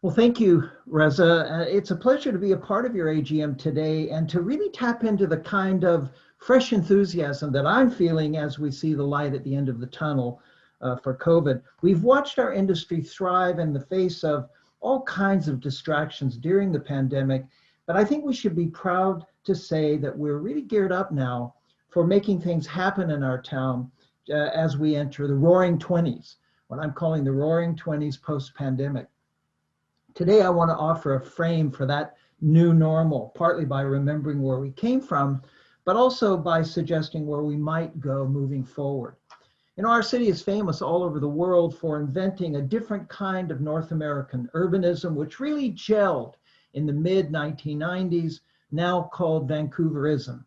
Well, thank you, Reza. It's a pleasure to be a part of your AGM today and to really tap into the kind of fresh enthusiasm that I'm feeling as we see the light at the end of the tunnel for COVID. We've watched our industry thrive in the face of all kinds of distractions during the pandemic, but I think we should be proud to say that we're really geared up now for making things happen in our town as we enter the roaring 20s, what I'm calling the roaring 20s post-pandemic. Today, I want to offer a frame for that new normal, partly by remembering where we came from, but also by suggesting where we might go moving forward. You know, our city is famous all over the world for inventing a different kind of North American urbanism, which really gelled in the mid-1990s, now called Vancouverism.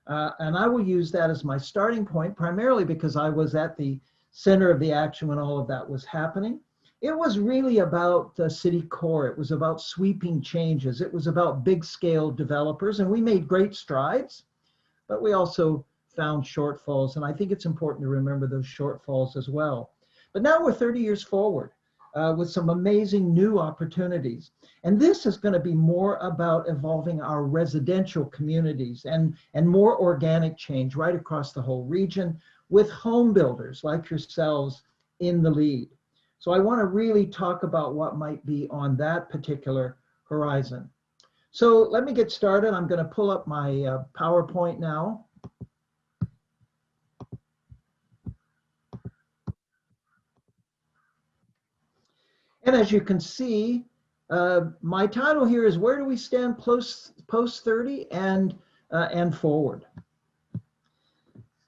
And I will use that as my starting point, primarily because I was at the center of the action when all of that was happening. It was really about the city core. It was about sweeping changes. It was about big scale developers, and we made great strides, but we also found shortfalls. And I think it's important to remember those shortfalls as well. But now we're 30 years forward with some amazing new opportunities. And this is going to be more about evolving our residential communities and more organic change right across the whole region with home builders like yourselves in the lead. So I want to really talk about what might be on that particular horizon. So let me get started. I'm going to pull up my PowerPoint now. And as you can see, my title here is Where Do We Stand Post 30 and Forward?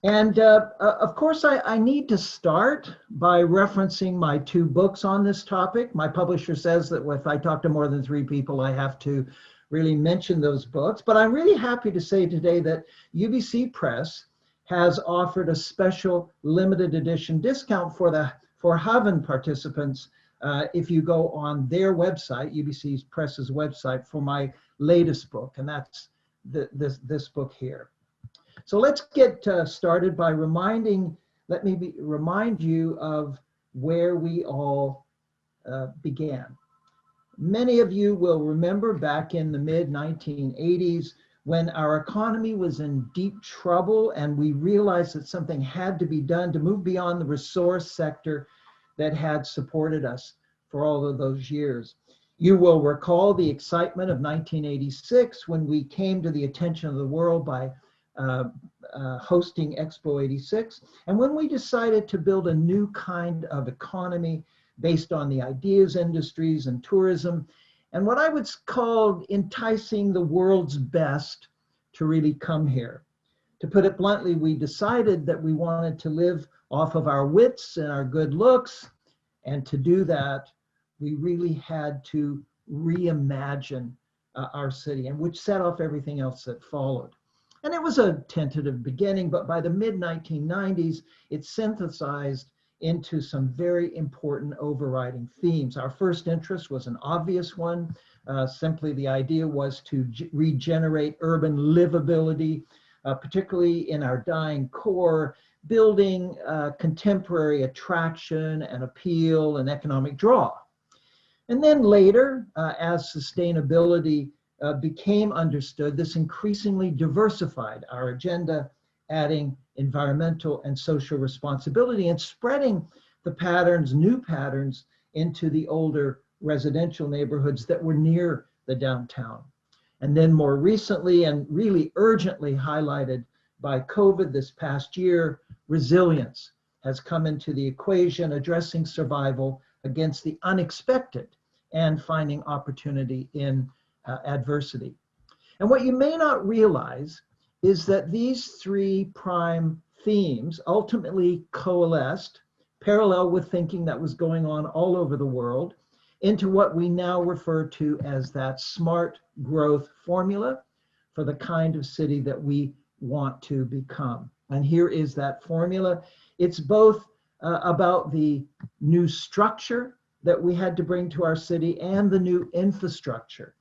And of course, I need to start by referencing my two books on this topic. My publisher says that if I talk to more than 3 people, I have to really mention those books. But I'm really happy to say today that UBC Press has offered a special limited edition discount for HAVAN participants if you go on their website, UBC Press's website, for my latest book, and that's this book here. So let's get started by remind you of where we all began. Many of you will remember back in the mid-1980s when our economy was in deep trouble and we realized that something had to be done to move beyond the resource sector that had supported us for all of those years. You will recall the excitement of 1986 when we came to the attention of the world by hosting Expo 86. And when we decided to build a new kind of economy based on the ideas industries and tourism, and what I would call enticing the world's best to really come here. To put it bluntly, we decided that we wanted to live off of our wits and our good looks. And to do that, we really had to reimagine our city, and which set off everything else that followed. And it was a tentative beginning, but by the mid-1990s, it synthesized into some very important overriding themes. Our first interest was an obvious one. Simply the idea was to regenerate urban livability, particularly in our dying core, building contemporary attraction and appeal and economic draw. And then later, as sustainability became understood, this increasingly diversified our agenda, adding environmental and social responsibility and spreading the patterns, new patterns, into the older residential neighborhoods that were near the downtown. And then more recently, and really urgently highlighted by COVID this past year, resilience has come into the equation, addressing survival against the unexpected and finding opportunity in adversity. And what you may not realize is that these 3 prime themes ultimately coalesced, parallel with thinking that was going on all over the world, into what we now refer to as that smart growth formula for the kind of city that we want to become. And here is that formula. It's both about the new structure that we had to bring to our city and the new infrastructure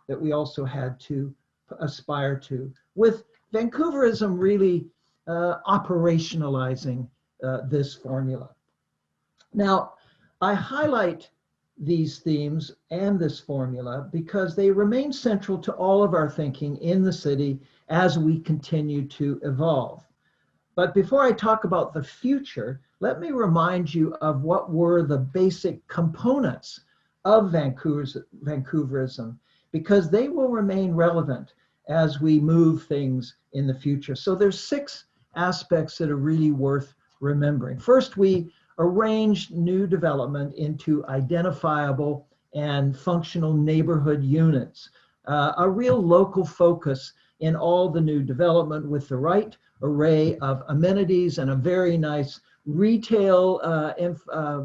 that we also had to aspire to, with Vancouverism really operationalizing this formula. Now, I highlight these themes and this formula because they remain central to all of our thinking in the city as we continue to evolve. But before I talk about the future, let me remind you of what were the basic components of Vancouverism, because they will remain relevant as we move things in the future. So there's 6 aspects that are really worth remembering. First, we arranged new development into identifiable and functional neighborhood units, a real local focus in all the new development with the right array of amenities and a very nice retail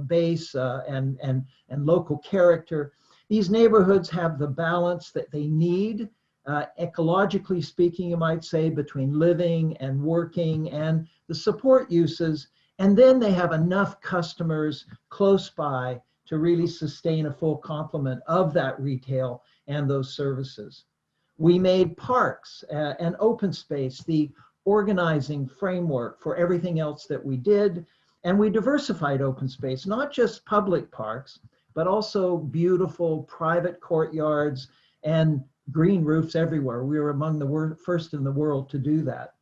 base and local character. These neighborhoods have the balance that they need, ecologically speaking, you might say, between living and working and the support uses. And then they have enough customers close by to really sustain a full complement of that retail and those services. We made parks and open space the organizing framework for everything else that we did. And we diversified open space, not just public parks, but also beautiful private courtyards and green roofs everywhere. We were among the first in the world to do that.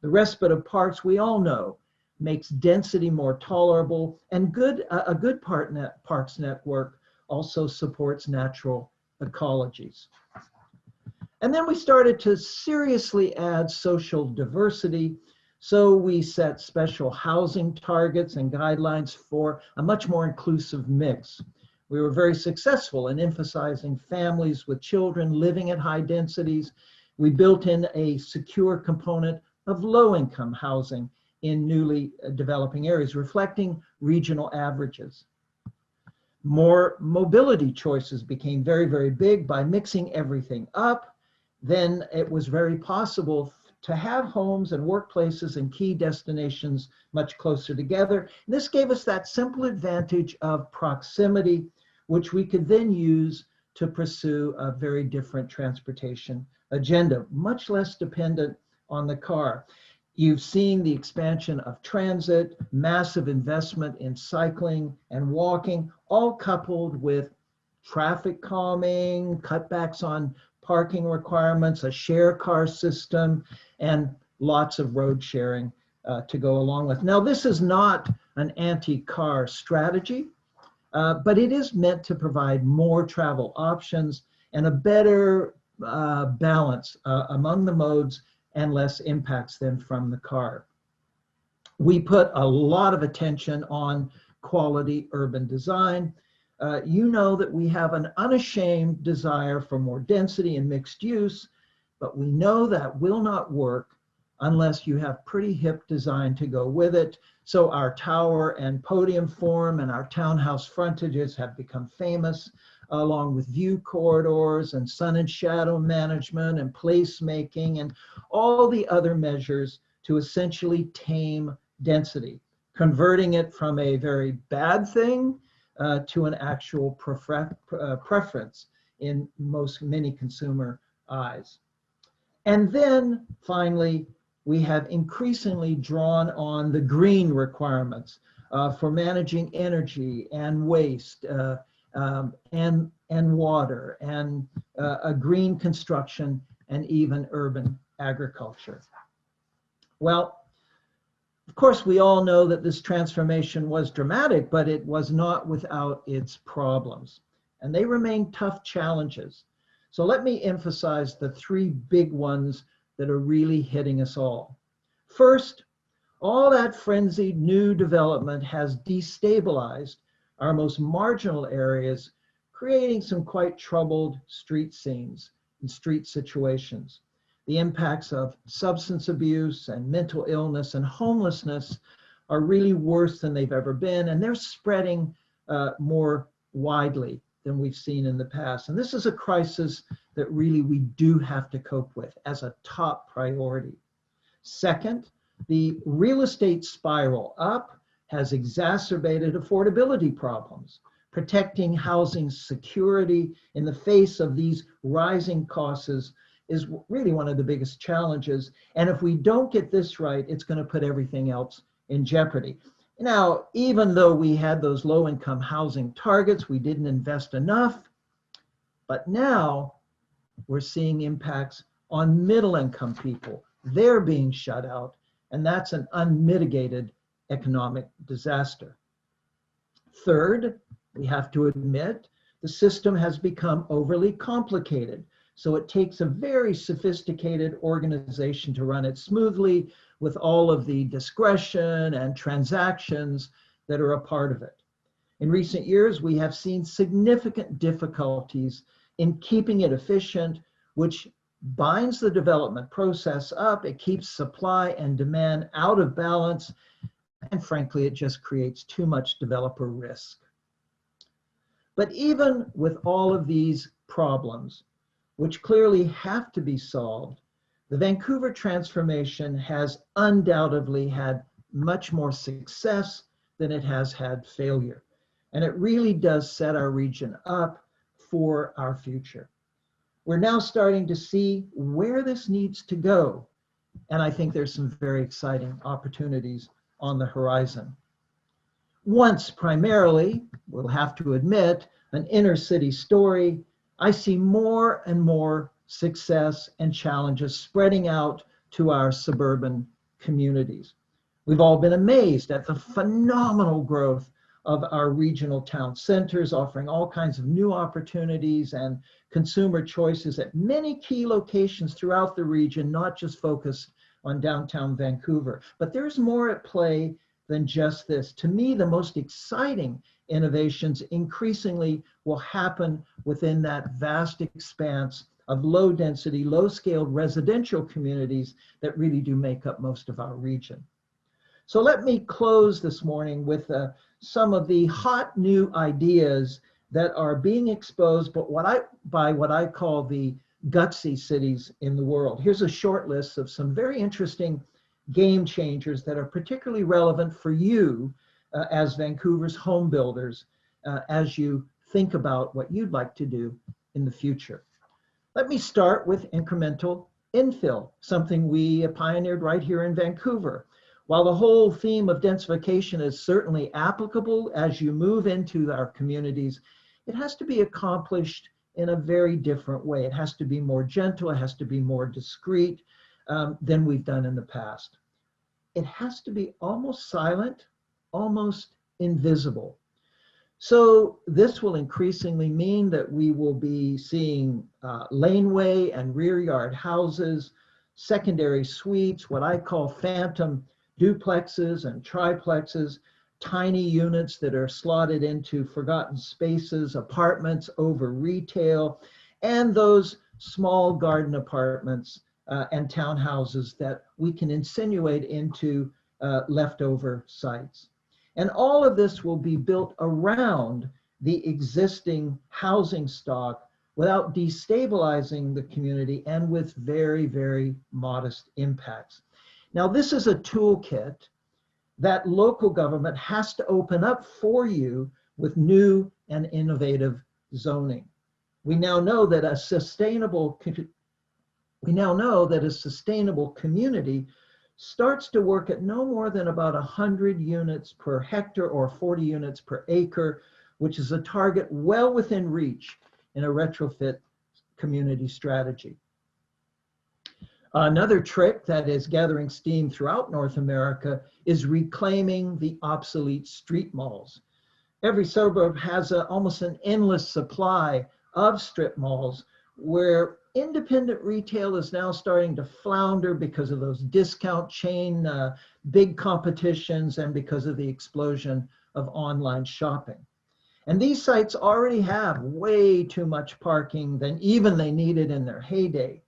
The respite of parks, we all know, makes density more tolerable, and a good parks network also supports natural ecologies. And then we started to seriously add social diversity. So we set special housing targets and guidelines for a much more inclusive mix. We were very successful in emphasizing families with children living at high densities. We built in a secure component of low-income housing in newly developing areas, reflecting regional averages. More mobility choices became very, very big by mixing everything up. Then it was very possible to have homes and workplaces and key destinations much closer together. This gave us that simple advantage of proximity, which we could then use to pursue a very different transportation agenda, much less dependent on the car. You've seen the expansion of transit, massive investment in cycling and walking, all coupled with traffic calming, cutbacks on parking requirements, a share car system, and lots of road sharing to go along with. Now, this is not an anti-car strategy, but it is meant to provide more travel options and a better balance among the modes and less impacts than from the car. We put a lot of attention on quality urban design. You know that we have an unashamed desire for more density and mixed use, but we know that will not work unless you have pretty hip design to go with it. So our tower and podium form and our townhouse frontages have become famous, along with view corridors and sun and shadow management and placemaking and all the other measures to essentially tame density, converting it from a very bad thing to an actual preference in many consumer eyes. And then finally, we have increasingly drawn on the green requirements for managing energy and waste and water and a green construction and even urban agriculture. Well, of course, we all know that this transformation was dramatic, but it was not without its problems. And they remain tough challenges. So let me emphasize the 3 big ones that are really hitting us all. First, all that frenzied new development has destabilized our most marginal areas, creating some quite troubled street scenes and street situations. The impacts of substance abuse and mental illness and homelessness are really worse than they've ever been, and they're spreading more widely than we've seen in the past. And this is a crisis that really we do have to cope with as a top priority. Second, the real estate spiral up has exacerbated affordability problems. Protecting housing security in the face of these rising costs is really one of the biggest challenges. And if we don't get this right, it's going to put everything else in jeopardy. Now, even though we had those low-income housing targets, we didn't invest enough, but now we're seeing impacts on middle-income people. They're being shut out, and that's an unmitigated economic disaster. Third, we have to admit the system has become overly complicated. So it takes a very sophisticated organization to run it smoothly with all of the discretion and transactions that are a part of it. In recent years, we have seen significant difficulties in keeping it efficient, which binds the development process up. It keeps supply and demand out of balance. And frankly, it just creates too much developer risk. But even with all of these problems, which clearly have to be solved, the Vancouver transformation has undoubtedly had much more success than it has had failure. And it really does set our region up for our future. We're now starting to see where this needs to go. And I think there's some very exciting opportunities on the horizon. Once primarily, we'll have to admit, an inner city story, I see more and more success and challenges spreading out to our suburban communities. We've all been amazed at the phenomenal growth of our regional town centers, offering all kinds of new opportunities and consumer choices at many key locations throughout the region, not just focused on downtown Vancouver. But there's more at play than just this. To me, the most exciting innovations increasingly will happen within that vast expanse of low density, low scaled residential communities that really do make up most of our region. So let me close this morning with some of the hot new ideas that are being exposed by what I call the gutsy cities in the world. Here's a short list of some very interesting game changers that are particularly relevant for you as Vancouver's home builders as you think about what you'd like to do in the future. Let me start with incremental infill, something we pioneered right here in Vancouver. While the whole theme of densification is certainly applicable as you move into our communities, it has to be accomplished in a very different way. It has to be more gentle, it has to be more discreet than we've done in the past. It has to be almost silent, almost invisible. So this will increasingly mean that we will be seeing laneway and rear yard houses, secondary suites, what I call phantom duplexes and triplexes, tiny units that are slotted into forgotten spaces, apartments over retail, and those small garden apartments and townhouses that we can insinuate into leftover sites. And all of this will be built around the existing housing stock without destabilizing the community and with very, very modest impacts. Now, this is a toolkit that local government has to open up for you with new and innovative zoning. We now know that a sustainable community starts to work at no more than about 100 units per hectare or 40 units per acre, which is a target well within reach in a retrofit community strategy. Another trick that is gathering steam throughout North America is reclaiming the obsolete street malls. Every suburb has almost an endless supply of strip malls where independent retail is now starting to flounder because of those discount chain big competitions and because of the explosion of online shopping. And these sites already have way too much parking than even they needed in their heyday.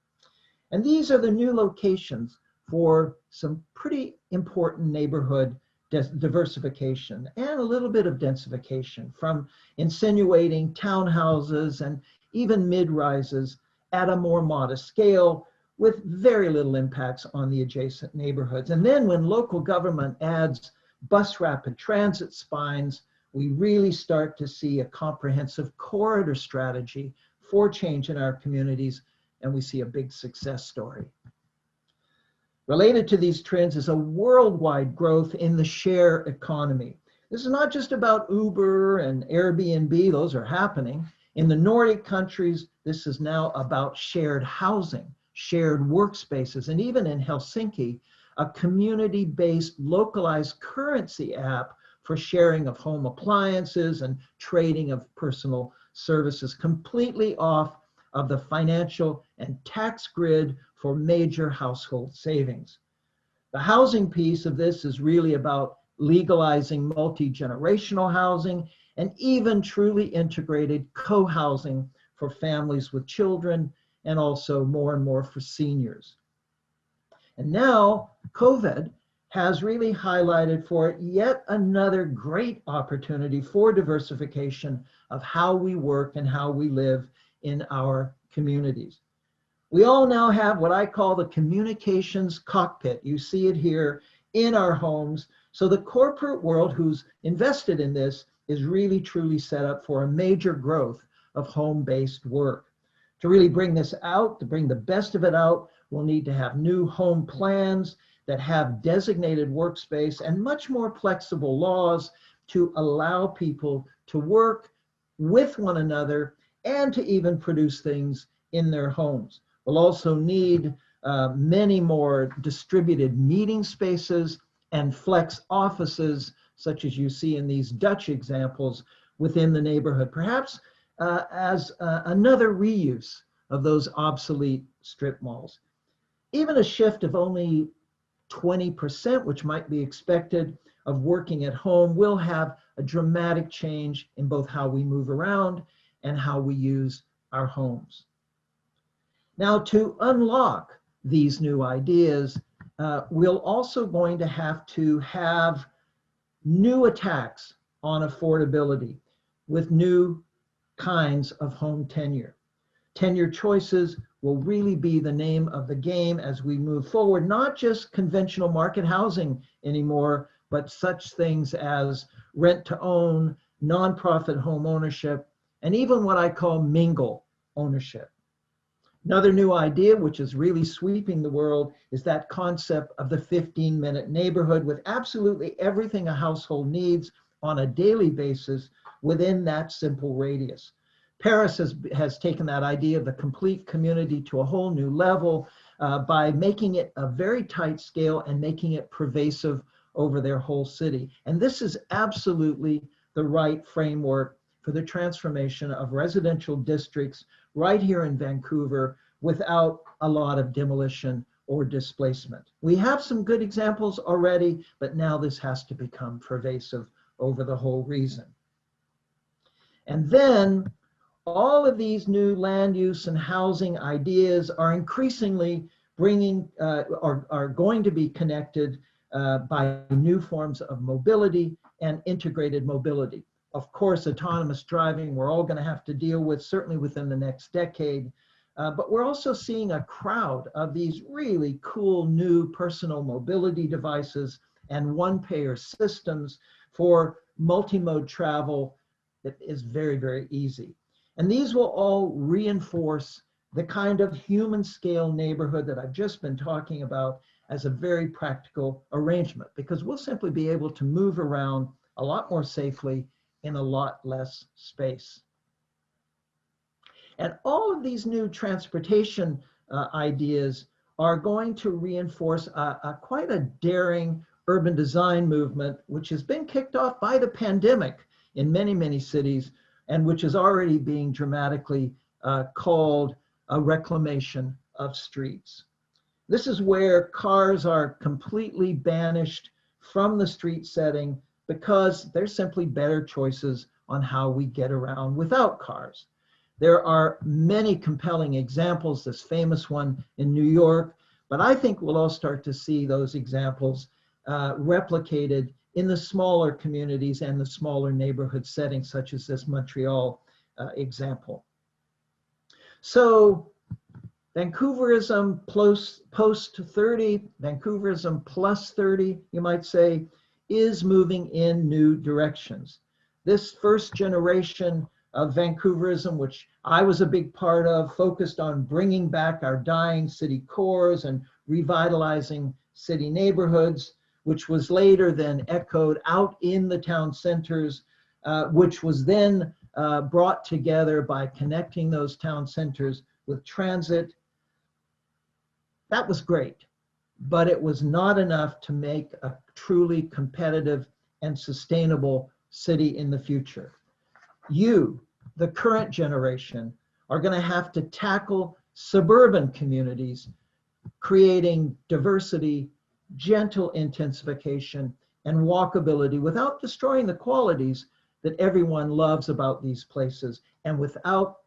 And these are the new locations for some pretty important neighborhood diversification and a little bit of densification, from insinuating townhouses and even mid-rises at a more modest scale with very little impacts on the adjacent neighborhoods. And then when local government adds bus rapid transit spines, we really start to see a comprehensive corridor strategy for change in our communities, and we see a big success story. Related to these trends is a worldwide growth in the share economy. This is not just about Uber and Airbnb, those are happening. In the Nordic countries, this is now about shared housing, shared workspaces, and even in Helsinki, a community-based localized currency app for sharing of home appliances and trading of personal services, completely off of the financial and tax grid for major household savings. The housing piece of this is really about legalizing multi-generational housing and even truly integrated co-housing for families with children, and also more and more for seniors. And now COVID has really highlighted for it yet another great opportunity for diversification of how we work and how we live in our communities. We all now have what I call the communications cockpit. You see it here in our homes. So the corporate world who's invested in this is really truly set up for a major growth of home-based work. To really bring this out, to bring the best of it out, we'll need to have new home plans that have designated workspace and much more flexible laws to allow people to work with one another and to even produce things in their homes. We'll also need many more distributed meeting spaces and flex offices, such as you see in these Dutch examples within the neighborhood, perhaps as another reuse of those obsolete strip malls. Even a shift of only 20%, which might be expected, of working at home will have a dramatic change in both how we move around and how we use our homes. Now, to unlock these new ideas, we're also going to have new attacks on affordability with new kinds of home tenure. Tenure choices will really be the name of the game as we move forward, not just conventional market housing anymore, but such things as rent to own, nonprofit home ownership, and even what I call mingle ownership. Another new idea, which is really sweeping the world, is that concept of the 15-minute neighborhood with absolutely everything a household needs on a daily basis within that simple radius. Paris has taken that idea of the complete community to a whole new level by making it a very tight scale and making it pervasive over their whole city. And this is absolutely the right framework for the transformation of residential districts right here in Vancouver without a lot of demolition or displacement. We have some good examples already, but now this has to become pervasive over the whole region. And then all of these new land use and housing ideas are increasingly are going to be connected by new forms of mobility and integrated mobility. Of course, autonomous driving, we're all going to have to deal with, certainly within the next decade. But we're also seeing a crowd of these really cool new personal mobility devices and one-payer systems for multimode travel that is very, very easy. And these will all reinforce the kind of human scale neighborhood that I've just been talking about as a very practical arrangement, because we'll simply be able to move around a lot more safely in a lot less space. And all of these new transportation ideas are going to reinforce quite a daring urban design movement, which has been kicked off by the pandemic in many, many cities, and which is already being dramatically called a reclamation of streets. This is where cars are completely banished from the street setting because there's simply better choices on how we get around without cars. There are many compelling examples, this famous one in New York, but I think we'll all start to see those examples replicated in the smaller communities and the smaller neighborhood settings, such as this Montreal example. So Vancouverism post 30, Vancouverism plus 30, you might say, is moving in new directions. This first generation of Vancouverism, which I was a big part of, focused on bringing back our dying city cores and revitalizing city neighborhoods, which was later then echoed out in the town centers, which was then brought together by connecting those town centers with transit. That was great, but it was not enough to make a truly competitive and sustainable city in the future. You, the current generation, are going to have to tackle suburban communities, creating diversity, gentle intensification, and walkability without destroying the qualities that everyone loves about these places and without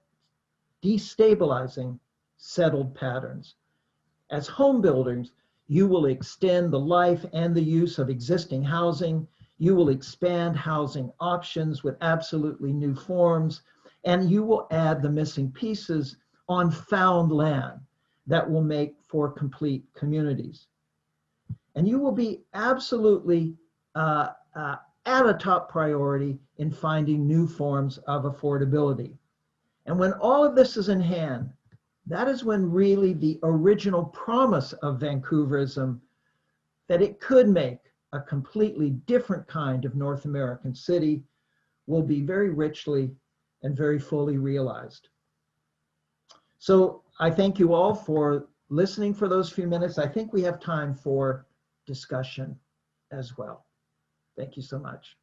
destabilizing settled patterns. As home builders, you will extend the life and the use of existing housing. You will expand housing options with absolutely new forms, and you will add the missing pieces on found land that will make for complete communities. And you will be absolutely at a top priority in finding new forms of affordability. And when all of this is in hand, that is when really the original promise of Vancouverism, that it could make a completely different kind of North American city, will be very richly and very fully realized. So I thank you all for listening for those few minutes. I think we have time for discussion as well. Thank you so much.